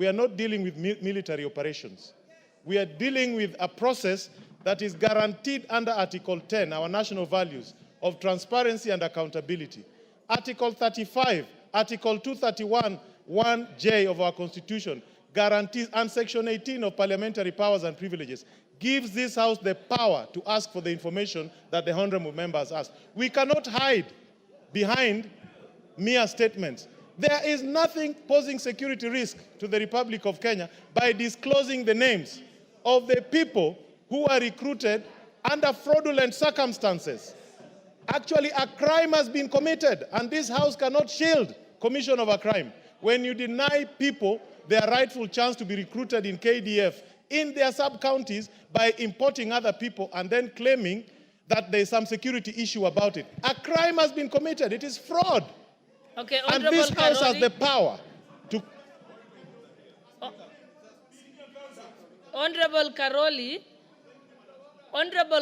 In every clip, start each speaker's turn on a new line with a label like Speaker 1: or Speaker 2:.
Speaker 1: we are not dealing with military operations. We are dealing with a process that is guaranteed under Article 10, our national values, of transparency and accountability. Article 35, Article 231, 1J of our Constitution guarantees, and Section 18 of Parliamentary Powers and Privileges gives this House the power to ask for the information that the honorable members asked. We cannot hide behind mere statements. There is nothing posing security risk to the Republic of Kenya by disclosing the names of the people who are recruited under fraudulent circumstances. Actually, a crime has been committed, and this House cannot shield commission of a crime. When you deny people their rightful chance to be recruited in KDF in their sub-counties by importing other people and then claiming that there is some security issue about it. A crime has been committed. It is fraud.
Speaker 2: Okay,
Speaker 1: and this House has the power to...
Speaker 2: Honorable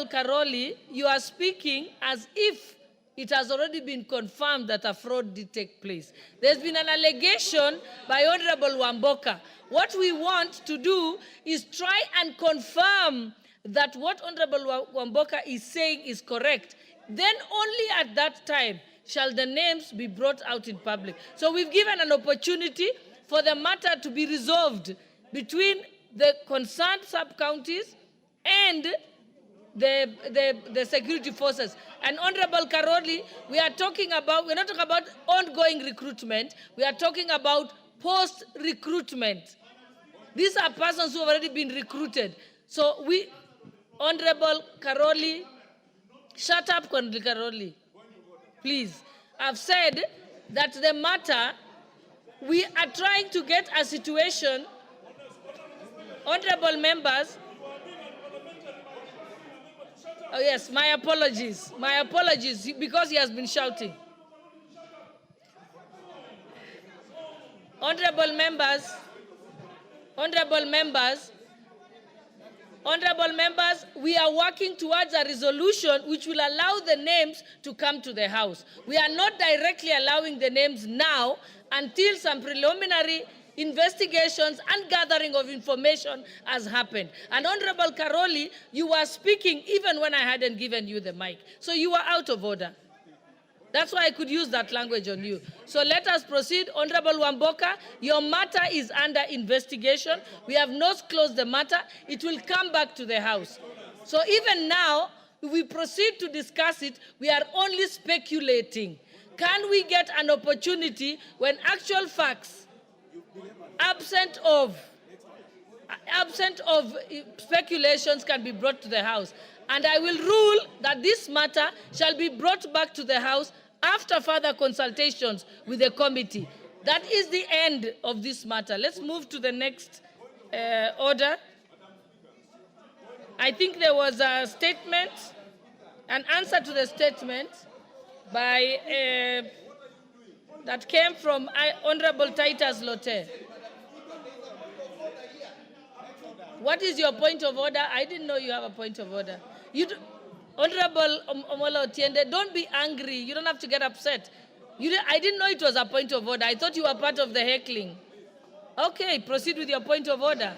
Speaker 2: Karoli, you are speaking as if it has already been confirmed that a fraud did take place. There's been an allegation by Honorable Wamboka. What we want to do is try and confirm that what Honorable Wamboka is saying is correct. Then only at that time shall the names be brought out in public. So we've given an opportunity for the matter to be resolved between the concerned sub-counties and the security forces. And Honorable Karoli, we're not talking about ongoing recruitment, we are talking about post-recruitment. These are persons who have already been recruited. So Honorable Karoli, shut up, Honorable Karoli, please. I've said that the matter, we are trying to get a situation, honorable members. Oh yes, my apologies, because he has been shouting. Honorable members, we are working towards a resolution which will allow the names to come to the House. We are not directly allowing the names now until some preliminary investigations and gathering of information has happened. And Honorable Karoli, you were speaking even when I hadn't given you the mic. So you were out of order. That's why I could use that language on you. So let us proceed. Honorable Wamboka, your matter is under investigation. We have not closed the matter. It will come back to the House. So even now, if we proceed to discuss it, we are only speculating. Can we get an opportunity when actual facts, absent of speculations, can be brought to the House? And I will rule that this matter shall be brought back to the House after further consultations with the committee. That is the end of this matter. Let's move to the next order. I think there was a statement, an answer to the statement by that came from Honorable Titus Lotte. What is your point of order? I didn't know you have a point of order. Honorable Omola Otiende, don't be angry. You don't have to get upset. I didn't know it was a point of order. I thought you were part of the heckling. Okay, proceed with your point of order.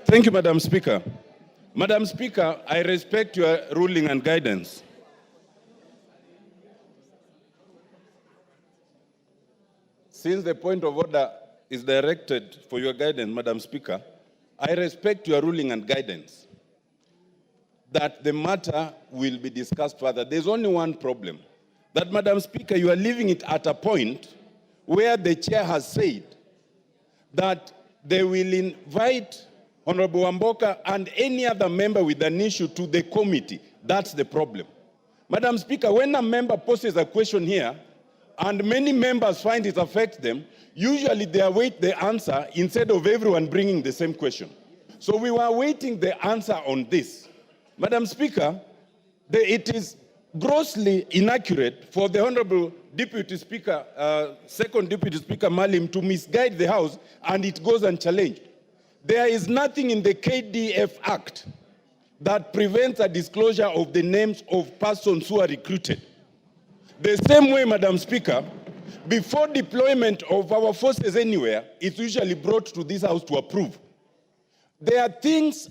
Speaker 3: Thank you, Madam Speaker. Madam Speaker, I respect your ruling and guidance. Since the point of order is directed for your guidance, Madam Speaker, I respect your ruling and guidance that the matter will be discussed further. There's only one problem, that, Madam Speaker, you are leaving it at a point where the chair has said that they will invite Honorable Wamboka and any other member with an issue to the committee. That's the problem. Madam Speaker, when a member poses a question here and many members find it affects them, usually they await the answer instead of everyone bringing the same question. So we were awaiting the answer on this. Madam Speaker, it is grossly inaccurate for the Honorable Deputy Speaker, Second Deputy Speaker Malim, to misguide the House, and it goes unchallenged. There is nothing in the KDF Act that prevents a disclosure of the names of persons who are recruited. The same way, Madam Speaker, Before deployment of our forces anywhere, it's usually brought to this house to approve. There are things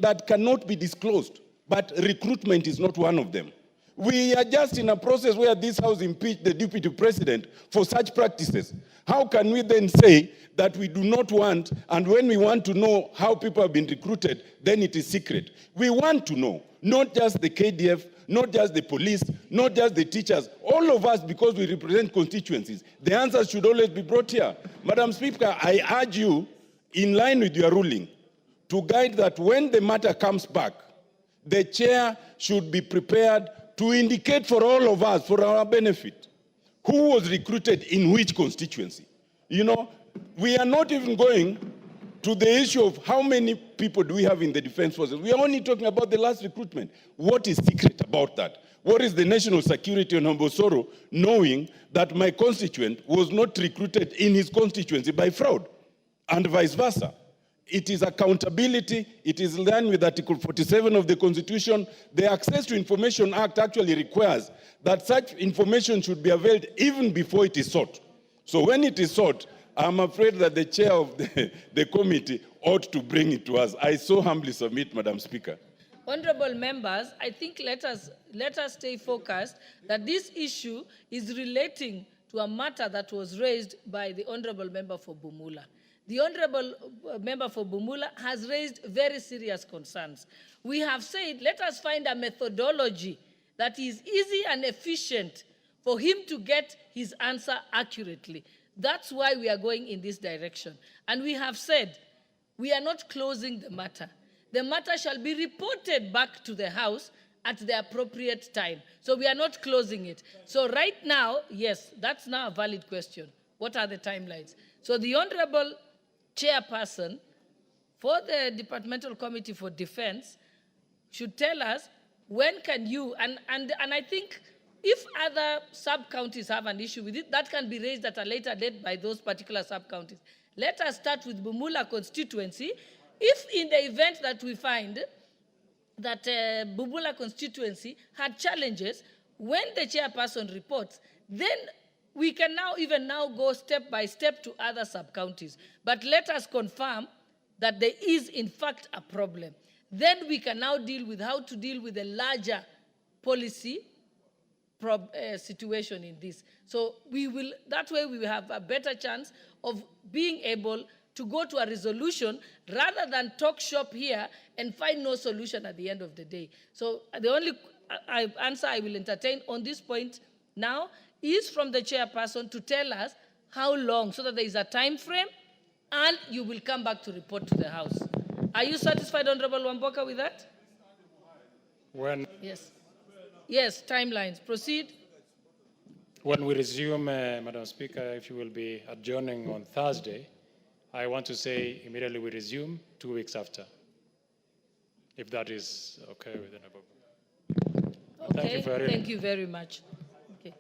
Speaker 3: that cannot be disclosed, but recruitment is not one of them. We are just in a process where this house impeached the deputy president for such practices. How can we then say that we do not want, and when we want to know how people have been recruited, then it is secret? We want to know, not just the KDF, not just the police, not just the teachers, all of us, because we represent constituencies. The answers should always be brought here. Madam Speaker, I urge you, in line with your ruling, to guide that when the matter comes back, the chair should be prepared to indicate for all of us, for our benefit, who was recruited in which constituency. You know, we are not even going to the issue of how many people do we have in the defense forces. We are only talking about the last recruitment. What is secret about that? What is the national security on Ombosoro, knowing that my constituent was not recruited in his constituency by fraud, and vice versa? It is accountability. It is in line with Article 47 of the Constitution. The Access to Information Act actually requires that such information should be availed even before it is sought. So when it is sought, I'm afraid that the chair of the committee ought to bring it to us. I so humbly submit, Madam Speaker.
Speaker 2: Honorable members, I think let us stay focused that this issue is relating to a matter that was raised by the Honorable Member for Bumula. The Honorable Member for Bumula has raised very serious concerns. We have said, let us find a methodology that is easy and efficient for him to get his answer accurately. That's why we are going in this direction. And we have said, we are not closing the matter. The matter shall be reported back to the House at the appropriate time. So we are not closing it. So right now, yes, that's now a valid question. What are the timelines? So the Honorable Chairperson for the Departmental Committee for Defense should tell us when can you, and I think if other sub-counties have an issue with it, that can be raised at a later date by those particular sub-counties. Let us start with Bumula constituency. If in the event that we find that Bumula constituency had challenges, when the chairperson reports, then we can now go step by step to other sub-counties. But let us confirm that there is in fact a problem. Then we can now deal with how to deal with a larger policy situation in this. So that way we will have a better chance of being able to go to a resolution rather than talk shop here and find no solution at the end of the day. So the only answer I will entertain on this point now is from the chairperson to tell us how long, so that there is a time frame, and you will come back to report to the House. Are you satisfied, Honorable Wamboka, with that?
Speaker 4: When
Speaker 2: Yes, timelines. Proceed.
Speaker 4: When we resume, Madam Speaker, if you will be adjourning on Thursday, I want to say immediately we resume 2 weeks after, if that is okay with the Honorable.
Speaker 2: Okay, thank you very much. Okay.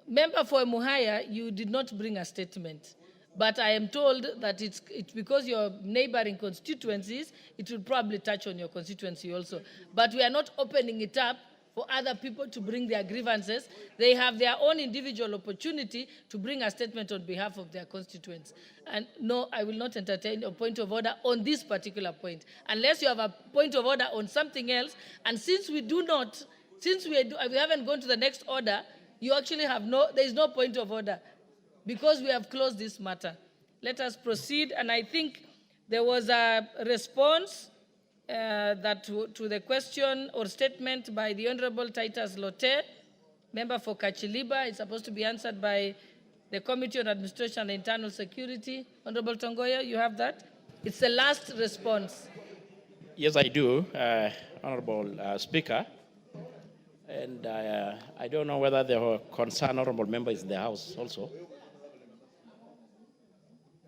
Speaker 2: Member for Muhaya, you did not bring a statement, but I am told that it's because you're neighboring constituencies, it will probably touch on your constituency also. But we are not opening it up for other people to bring their grievances. They have their own individual opportunity to bring a statement on behalf of their constituents. And no, I will not entertain a point of order on this particular point, unless you have a point of order on something else. And since we haven't gone to the next order, you actually have there is no point of order, because we have closed this matter. Let us proceed. And I think there was a response to the question or statement by the Honorable Titus Lotte, member for Kachiliba. It's supposed to be answered by the Committee on Administration and Internal Security. Honorable Tongoya, you have that? It's the last response.
Speaker 5: Yes, I do, Honorable Speaker. And I don't know whether the concerned honorable member is in the House also.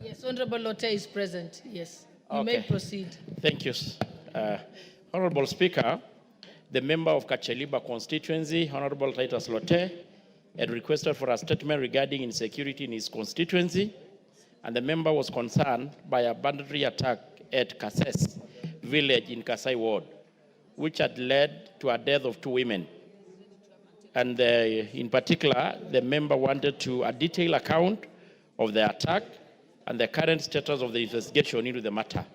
Speaker 2: Yes, Honorable Lotte is present. Yes, you may proceed.
Speaker 5: Thank you. Honorable Speaker, the member of Kacheliba constituency, Honorable Titus Lotte, had requested for a statement regarding insecurity in his constituency, and the member was concerned by a banditry attack at Kases village in Kasai Ward, which had led to a death of 2 women. And in particular, the member wanted a detailed account of the attack and the current status of the investigation into the matter,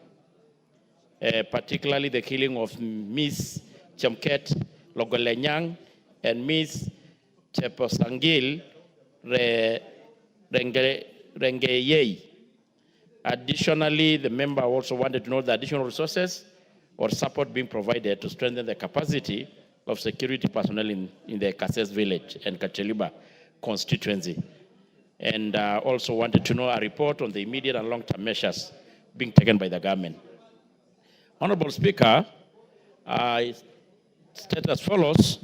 Speaker 5: particularly the killing of Ms. Chemket Logolenyang and Ms. Cheposangil Rengeyei. Additionally, the member also wanted to know the additional resources or support being provided to strengthen the capacity of security personnel in the Kasese village and Kacheliba constituency. And also wanted to know a report on the immediate and long-term measures being taken by the government. Honorable Speaker, I state as follows